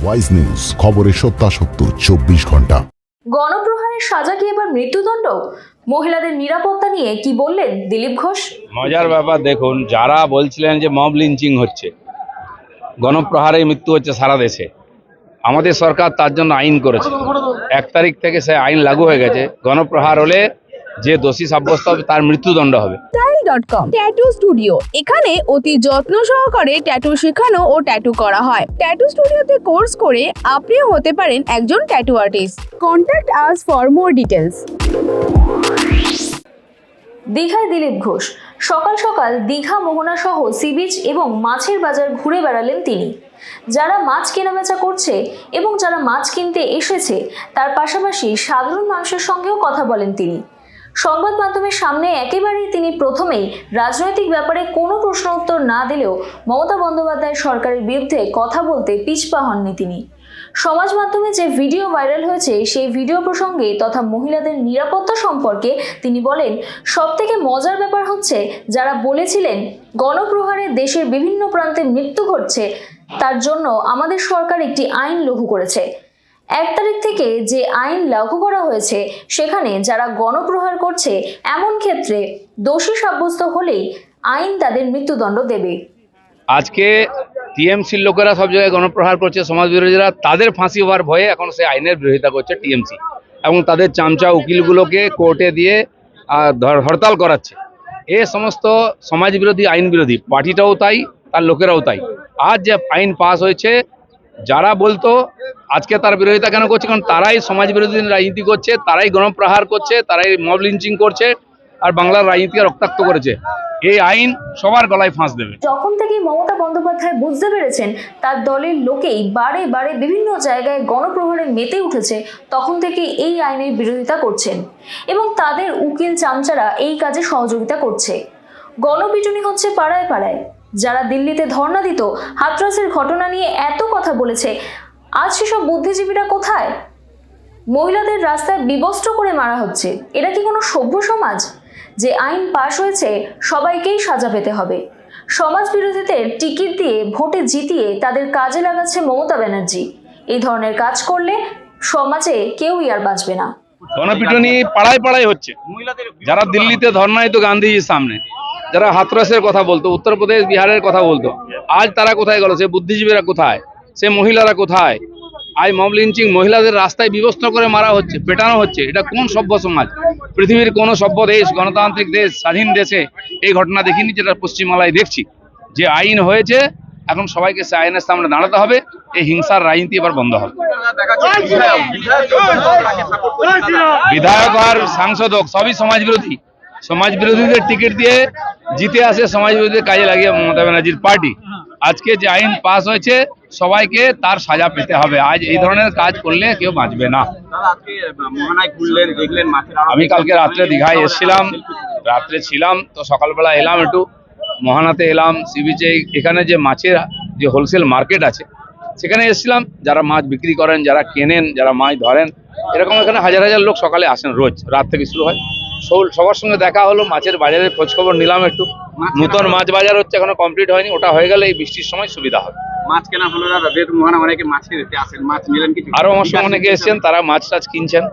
Wise news, খবরের সত্যাসত্য 24 ঘন্টা। গণপ্রহারের সাজা কি এবার মৃত্যুদণ্ড? মহিলাদের নিরাপত্তা নিয়ে কি বললেন দিলীপ ঘোষ? মজার ব্যাপার দেখুন, যারা বলছিলেন যে মব লিঞ্চিং হচ্ছে, গণপ্রহারে মৃত্যু হচ্ছে সারা দেশে, আমাদের সরকার তার জন্য আইন করেছে। 1 তারিখ থেকে সে আইন লাগু হয়ে গেছে। গণপ্রহার হলে যে দোষী সাব্যস্ত হবে তার মৃত্যুদণ্ড হবে। style.com ট্যাটু স্টুডিও, এখানে অতি যত্ন সহকারে ট্যাটু শেখানো ও ট্যাটু করা হয়। ট্যাটু স্টুডিওতে কোর্স করে আপনিও হতে পারেন একজন tattoo artist. Contact us for more details. দীঘায় দিলীপ ঘোষ সকাল সকাল দীঘা মোহনা সহ সি বিচ এবং মাছের বাজার ঘুরে বেড়ালেন তিনি। যারা মাছ কেনাবেচা করছে এবং যারা মাছ কিনতে এসেছে তার পাশাপাশি সাধারণ মানুষের সঙ্গেও কথা বলেন তিনি। সংবাদ মাধ্যমের সামনে একেবারেই তিনি প্রথমেই রাজনৈতিক ব্যাপারে কোনো প্রশ্ন উত্তর না দিলেও মমতা বন্দ্যোপাধ্যায় সরকারের বিরুদ্ধে কথা বলতে পিছপা হননি তিনি। সমাজ মাধ্যমে যে ভিডিও ভাইরাল হয়েছে সেই ভিডিও প্রসঙ্গে তথা মহিলাদের নিরাপত্তা সম্পর্কে তিনি বলেন, সবথেকে মজার ব্যাপার হচ্ছে যারা বলেছিলেন গণপ্রহারে দেশের বিভিন্ন প্রান্তে মৃত্যু ঘটছে তার জন্য আমাদের সরকার একটি আইন লাগু করেছে। 1 তারিখ থেকে যে আইন লাগু করা হয়েছে সেখানে যারা গণপ্রহার করছে এমন ক্ষেত্রে দোষী সাব্যস্ত হলেই আইন তাদের মৃত্যুদণ্ড দেবে। আজকে টিএমসির লোকেরা সব জায়গায় গণপ্রহার করছে, সমাজ বিরোধীরা তাদের ফাঁসি হওয়ার ভয়ে এখন সে আইনের বিরোধিতা করছে টিএমসি, এবং তাদের চামচা উকিলগুলোকে কোর্টে দিয়ে হরতাল করাচ্ছে। এ সমস্ত সমাজ বিরোধী, আইন বিরোধী, পার্টিটাও তাই, তার লোকেরাও তাই। আজ যে আইন পাস হয়েছে, যারা বলতো আজকে তার বিরোধিতা কেন করছে, কারণ তারাই সমাজ বিরোধী রাজনীতি করছে, তারাই গণপ্রহার করছে, তারাই মব লিঞ্চিং করছে আর বাংলার রাজনীতিকে রক্তাক্ত করেছে। এই আইন সবার গলায় ফাঁস দেবে। যখন থেকে মমতা বন্দ্যোপাধ্যায় বুঝতে পেরেছেন তার দলের লোকেই বারে বারে বিভিন্ন জায়গায় গণপ্রহারে মেতে উঠেছে, তখন থেকে এই আইনের বিরোধিতা করছেন এবং তাদের উকিল চামচারা এই কাজে সহযোগিতা করছে। গণপিটুনি হচ্ছে পাড়ায় পাড়ায়। যারা দিল্লিতে ধর্ণা দিত, হাথরসের ঘটনা নিয়ে এত কথা বলেছে, আজ সেসব বুদ্ধিজীবীরা কোথায়? মহিলাদের রাস্তায় বিবস্ত্র করে মারা হচ্ছে। এটা কি কোনো সভ্য সমাজ? যে আইন পাশ হয়েছে সবাইকেই সাজা পেতে হবে। সমাজ বিরোধীদের টিকিট দিয়ে ভোটে জিতিয়ে তাদের কাজে লাগাচ্ছে মমতা ব্যানার্জি। এই ধরনের কাজ করলে সমাজে কেউই আর বাঁচবে না। গণপিটুনি পাড়ায় পাড়ায় হচ্ছে। যারা দিল্লিতে ধর্ণা দিত গান্ধীজির সামনে, যারা হাথরসের কথা বলতো, উত্তরপ্রদেশ বিহারের কথা বলতো, আজ তারা কোথায় গেল? সে বুদ্ধিজীবীরা কোথায়? সে মহিলারা কোথায়? আজ মব লিঞ্চিং, মহিলাদের রাস্তায় বিবস্ত্র করে মারা হচ্ছে, পেটানো হচ্ছে। এটা কোন সভ্য সমাজ? পৃথিবীর কোন সভ্য দেশ, গণতান্ত্রিক দেশ, স্বাধীন দেশে এই ঘটনা দেখিনি, যেটা পশ্চিমবাংলায় দেখছি। যে আইন হয়েছে, এখন সবাইকে সে আইনের সামনে দাঁড়াতে হবে। এই হিংসার রাজনীতি এবার বন্ধ হবে। বিধায়ক আর সাংসদ হোক, সবই সমাজ বিরোধী। সমাজ বিরোধীদের টিকিট দিয়ে জিতে আসে সমাজ বিরোধীদের কাজে লাগিয়ে মমতা ব্যানার্জির পার্টি। আজকে যে আইন পাস হয়েছে, সবাইকে তার সাজা পেতে হবে। আজ এই ধরনের কাজ করলে কেউ বাঁচবে না। আমি কালকে রাত্রে দীঘায় এসেছিলাম, রাত্রে ছিলাম, তো সকালবেলা এলাম, একটু মোহনাতে এলাম, সি বিচে। এখানে যে মাছের যে হোলসেল মার্কেট আছে সেখানে এসেছিলাম। যারা মাছ বিক্রি করেন, যারা কেনেন, যারা মাছ ধরেন, এরকম এখানে হাজার হাজার লোক সকালে আসেন, রোজ রাত থেকে শুরু হয়। সবার সঙ্গে দেখা হলো, মাছের বাজারের খোঁজ খবর নিলাম একটু। নতুন মাছ বাজার হচ্ছে, এখনো কমপ্লিট হয়নি, ওটা হয়ে গেলে এই বৃষ্টির সময় সুবিধা হবে। মাছ কেনা হলো না, যেহেতু মোহনা অনেকে মাছ কিনতে আসেন, মাছ নিলেন কিছু? আরো আমার সঙ্গে অনেকে এসেছেন, তারা মাছ টাছ কিনছেন।